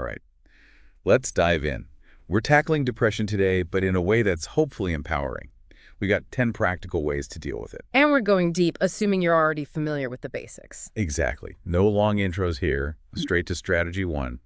right. Let's dive in. We're tackling depression today, but in a way that's hopefully empowering. We got 10 practical ways to deal with it. And we're going deep, assuming you're already familiar with the basics. Exactly. No long intros here. Straight to strategy 1,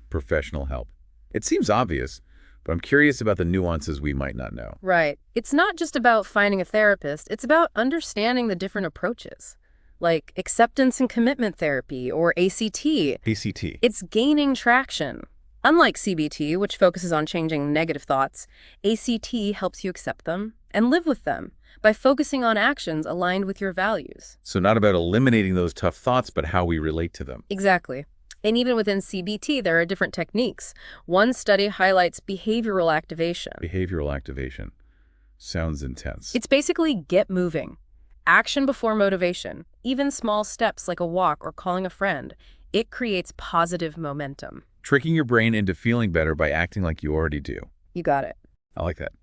professional help. It seems obvious, but I'm curious about the nuances we might not know. Right. It's not just about finding a therapist. It's about understanding the different approaches, like acceptance and commitment therapy, or ACT. ACT. It's gaining traction. Unlike CBT, which focuses on changing negative thoughts, ACT helps you accept them and live with them by focusing on actions aligned with your values. So not about eliminating those tough thoughts, but how we relate to them. Exactly. And even within CBT, there are different techniques. One study highlights behavioral activation. Behavioral activation. Sounds intense. It's basically get moving. Action before motivation. Even small steps like a walk or calling a friend. It creates positive momentum. Tricking your brain into feeling better by acting like you already do. You got it. I like that.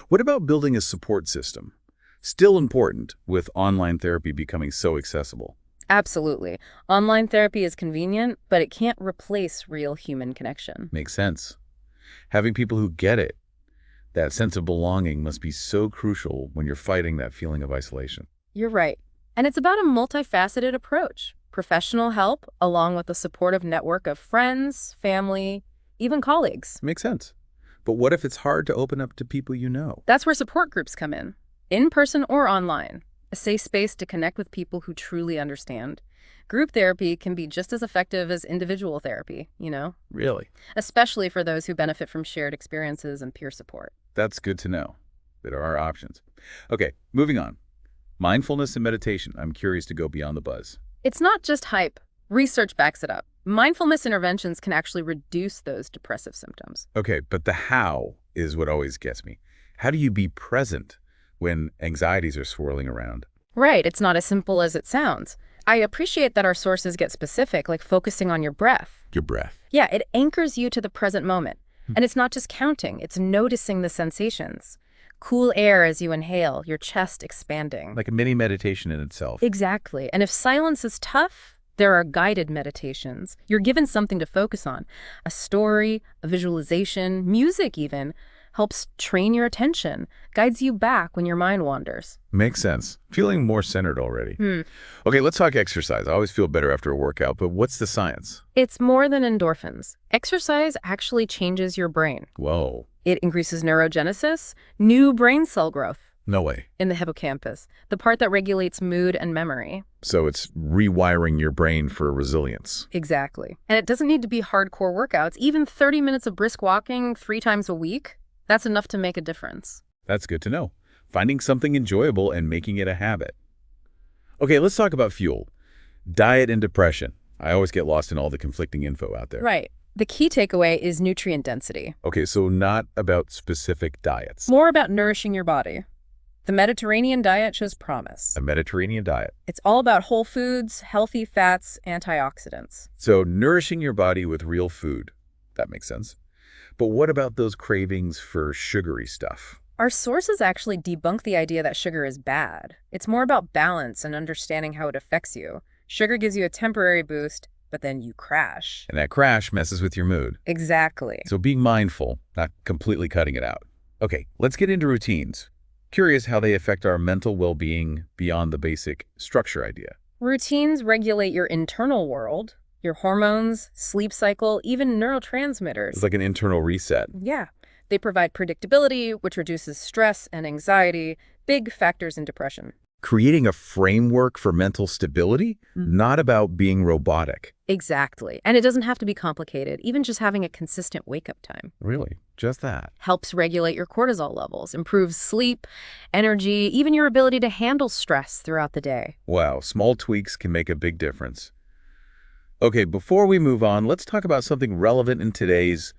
What about building a support system? Still important with online therapy becoming so accessible. Absolutely. Online therapy is convenient, but it can't replace real human connection. Makes sense. Having people who get it, that sense of belonging must be so crucial when you're fighting that feeling of isolation. You're right. And it's about a multifaceted approach. Professional help, along with a supportive network of friends, family, even colleagues. Makes sense. But what if it's hard to open up to people you know? That's where support groups come in person or online. A safe space to connect with people who truly understand. Group therapy can be just as effective as individual therapy, Really? especially for those who benefit from shared experiences and peer support. That's good to know. There are options. Okay, moving on. Mindfulness and meditation. I'm curious to go beyond the buzz. It's not just hype. Research backs it up. Mindfulness interventions can actually reduce those depressive symptoms. Okay, but the how is what always gets me. How do you be present when anxieties are swirling around? Right, it's not as simple as it sounds. I appreciate that our sources get specific, like focusing on your breath. Your breath. Yeah, it anchors you to the present moment. And it's not just counting, it's noticing the sensations. Cool air as you inhale, your chest expanding. Like a mini meditation in itself. Exactly. And if silence is tough, there are guided meditations. You're given something to focus on. A story, a visualization, music even, helps train your attention, guides you back when your mind wanders. Makes sense. Feeling more centered already. Okay, let's talk exercise. I always feel better after a workout, but what's the science? It's more than endorphins. Exercise actually changes your brain. Whoa. It increases neurogenesis, new brain cell growth No way. in the hippocampus, the part that regulates mood and memory. So it's rewiring your brain for resilience. Exactly. And it doesn't need to be hardcore workouts. Even 30 minutes of brisk walking 3 times a week, that's enough to make a difference. That's good to know. Finding something enjoyable and making it a habit. Okay, let's talk about fuel. Diet and depression. I always get lost in all the conflicting info out there. Right. The key takeaway is nutrient density. Okay, so not about specific diets. More about nourishing your body. The Mediterranean diet shows promise. A Mediterranean diet. It's all about whole foods, healthy fats, antioxidants. So nourishing your body with real food. That makes sense. But what about those cravings for sugary stuff? Our sources actually debunk the idea that sugar is bad. It's more about balance and understanding how it affects you. Sugar gives you a temporary boost, but then you crash. And that crash messes with your mood. Exactly. So being mindful, not completely cutting it out. Okay, let's get into routines. Curious how they affect our mental well-being beyond the basic structure idea. Routines regulate your internal world, your hormones, sleep cycle, even neurotransmitters. It's like an internal reset. Yeah. They provide predictability, which reduces stress and anxiety, big factors in depression. Creating a framework for mental stability, not about being robotic. Exactly. And it doesn't have to be complicated. Even just having a consistent wake-up time Really? Just that? helps regulate your cortisol levels, improves sleep, energy, even your ability to handle stress throughout the day. Wow, small tweaks can make a big difference. Okay, before we move on, let's talk about something relevant in today's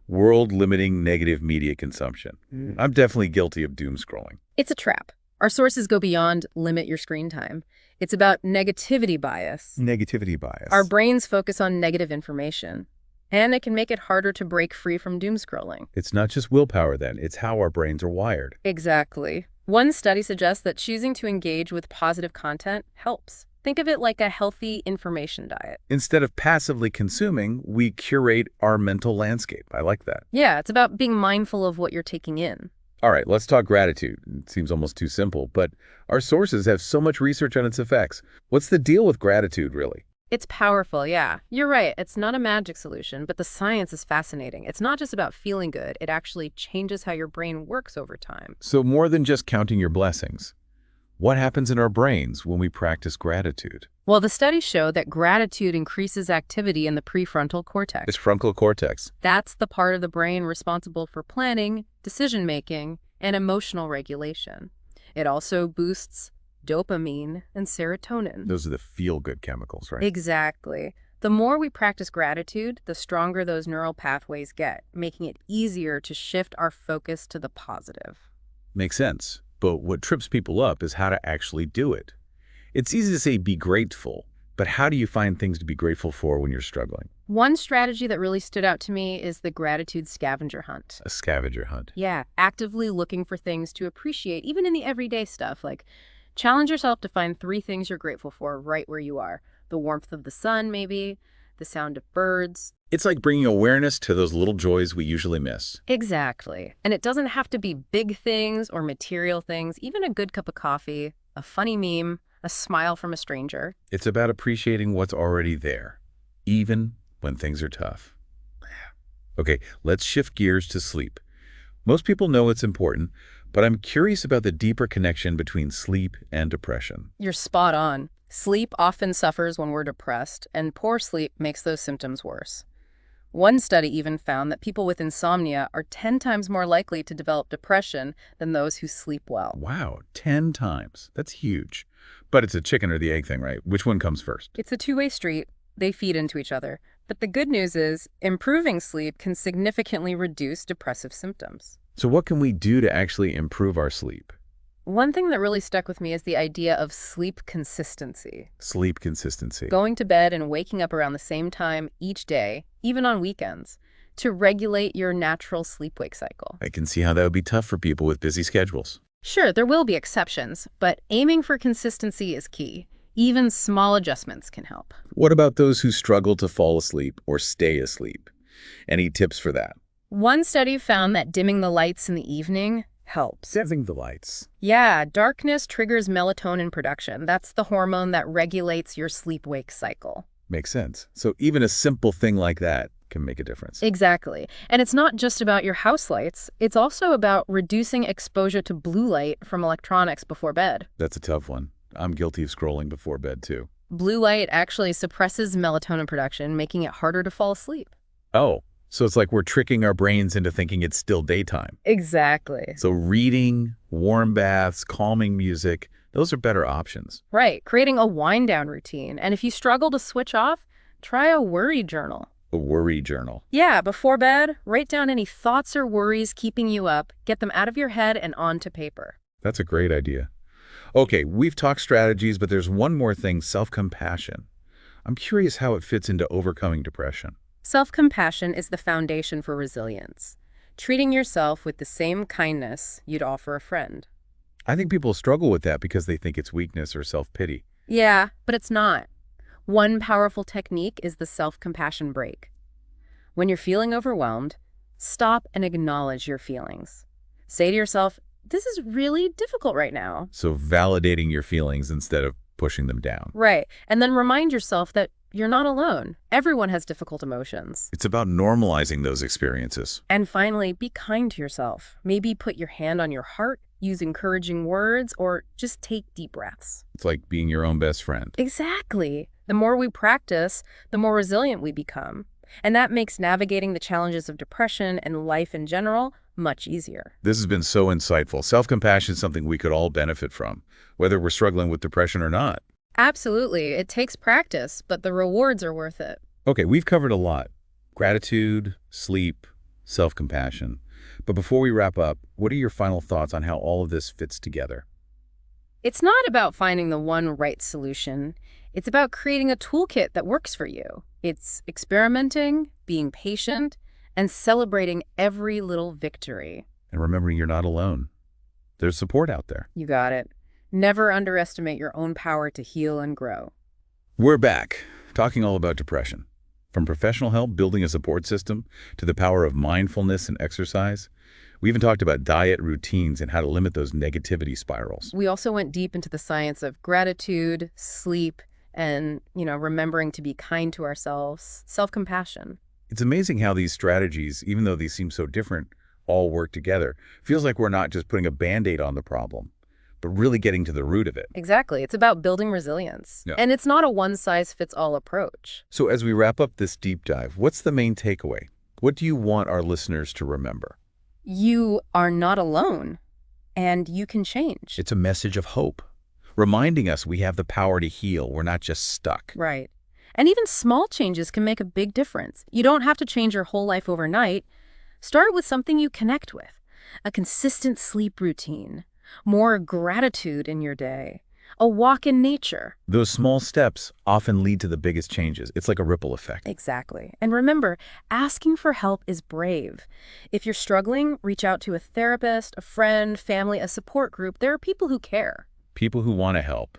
world-limiting negative media consumption. I'm definitely guilty of doom scrolling. It's a trap. Our sources go beyond limit your screen time. It's about negativity bias. Negativity bias. Our brains focus on negative information, and it can make it harder to break free from doom scrolling. It's not just willpower then, it's how our brains are wired. Exactly. One study suggests that choosing to engage with positive content helps. Think of it like a healthy information diet. Instead of passively consuming, we curate our mental landscape. I like that. Yeah, it's about being mindful of what you're taking in. All right, let's talk gratitude. It seems almost too simple, but our sources have so much research on its effects. What's the deal with gratitude, really? It's powerful, yeah. You're right. It's not a magic solution, but the science is fascinating. It's not just about feeling good. It actually changes how your brain works over time. So more than just counting your blessings. What happens in our brains when we practice gratitude? Well, the studies show that gratitude increases activity in the prefrontal cortex. This frontal cortex. That's the part of the brain responsible for planning, decision-making, and emotional regulation. It also boosts dopamine and serotonin. Those are the feel-good chemicals, right? Exactly. The more we practice gratitude, the stronger those neural pathways get, making it easier to shift our focus to the positive. Makes sense. But what trips people up is how to actually do it. It's easy to say be grateful, but how do you find things to be grateful for when you're struggling? One strategy that really stood out to me is the gratitude scavenger hunt. A scavenger hunt. Yeah, actively looking for things to appreciate, even in the everyday stuff. Like, challenge yourself to find 3 things you're grateful for right where you are. The warmth of the sun, maybe, the sound of birds. It's like bringing awareness to those little joys we usually miss. Exactly. And it doesn't have to be big things or material things, even a good cup of coffee, a funny meme, a smile from a stranger. It's about appreciating what's already there, even when things are tough. Okay, let's shift gears to sleep. Most people know it's important, but I'm curious about the deeper connection between sleep and depression. You're spot on. Sleep often suffers when we're depressed, and poor sleep makes those symptoms worse. One study even found that people with insomnia are 10 times more likely to develop depression than those who sleep well. Wow, 10 times. That's huge. But it's a chicken or the egg thing, right? Which one comes first? It's a two-way street. They feed into each other. But the good news is, improving sleep can significantly reduce depressive symptoms. So what can we do to actually improve our sleep? One thing that really stuck with me is the idea of sleep consistency. Sleep consistency. Going to bed and waking up around the same time each day, even on weekends, to regulate your natural sleep-wake cycle. I can see how that would be tough for people with busy schedules. Sure, there will be exceptions, but aiming for consistency is key. Even small adjustments can help. What about those who struggle to fall asleep or stay asleep? Any tips for that? One study found that dimming the lights in the evening helps. Dimming the lights. Yeah, darkness triggers melatonin production. That's the hormone that regulates your sleep-wake cycle. Makes sense. So even a simple thing like that can make a difference. Exactly. And it's not just about your house lights. It's also about reducing exposure to blue light from electronics before bed. That's a tough one. I'm guilty of scrolling before bed, too. Blue light actually suppresses melatonin production, making it harder to fall asleep. Oh, so it's like we're tricking our brains into thinking it's still daytime. Exactly. So reading, warm baths, calming music, those are better options. Right. Creating a wind-down routine. And if you struggle to switch off, try a worry journal. A worry journal. Yeah, before bed, write down any thoughts or worries keeping you up, get them out of your head and onto paper. That's a great idea. Okay, we've talked strategies, but there's one more thing, self-compassion. I'm curious how it fits into overcoming depression. Self-compassion is the foundation for resilience. Treating yourself with the same kindness you'd offer a friend. I think people struggle with that because they think it's weakness or self-pity. Yeah, but it's not. One powerful technique is the self-compassion break. When you're feeling overwhelmed, stop and acknowledge your feelings. Say to yourself, this is really difficult right now. So validating your feelings instead of pushing them down. Right. And then remind yourself that you're not alone. Everyone has difficult emotions. It's about normalizing those experiences. And finally, be kind to yourself. Maybe put your hand on your heart, use encouraging words, or just take deep breaths. It's like being your own best friend. Exactly. The more we practice, the more resilient we become. And that makes navigating the challenges of depression and life in general much easier. This has been so insightful. Self-compassion is something we could all benefit from, whether we're struggling with depression or not. Absolutely. It takes practice, but the rewards are worth it. Okay, we've covered a lot. Gratitude, sleep, self-compassion. But before we wrap up, what are your final thoughts on how all of this fits together? It's not about finding the one right solution. It's about creating a toolkit that works for you. It's experimenting, being patient, and celebrating every little victory. And remembering you're not alone. There's support out there. You got it. Never underestimate your own power to heal and grow. We're back, talking all about depression. From professional help building a support system to the power of mindfulness and exercise. We even talked about diet routines and how to limit those negativity spirals. We also went deep into the science of gratitude, sleep, and, remembering to be kind to ourselves, self-compassion. It's amazing how these strategies, even though these seem so different, all work together. Feels like we're not just putting a Band-Aid on the problem, but really getting to the root of it. Exactly. It's about building resilience. Yeah. And it's not a one-size-fits-all approach. So as we wrap up this deep dive, what's the main takeaway? What do you want our listeners to remember? You are not alone, and you can change. It's a message of hope, reminding us we have the power to heal. We're not just stuck. Right. And even small changes can make a big difference. You don't have to change your whole life overnight. Start with something you connect with. A consistent sleep routine, more gratitude in your day, a walk in nature. Those small steps often lead to the biggest changes. It's like a ripple effect. Exactly. And remember, asking for help is brave. If you're struggling, reach out to a therapist, a friend, family, a support group. There are people who care. People who want to help.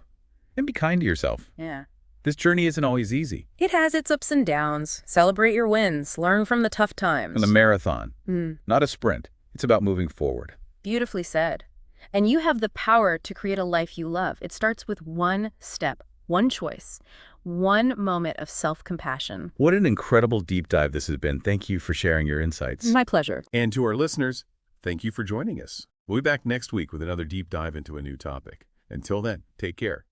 And be kind to yourself. Yeah. This journey isn't always easy. It has its ups and downs. Celebrate your wins. Learn from the tough times. And a marathon, not a sprint. It's about moving forward. Beautifully said. And you have the power to create a life you love. It starts with one step, one choice, one moment of self-compassion. What an incredible deep dive this has been. Thank you for sharing your insights. My pleasure. And to our listeners, thank you for joining us. We'll be back next week with another deep dive into a new topic. Until then, take care.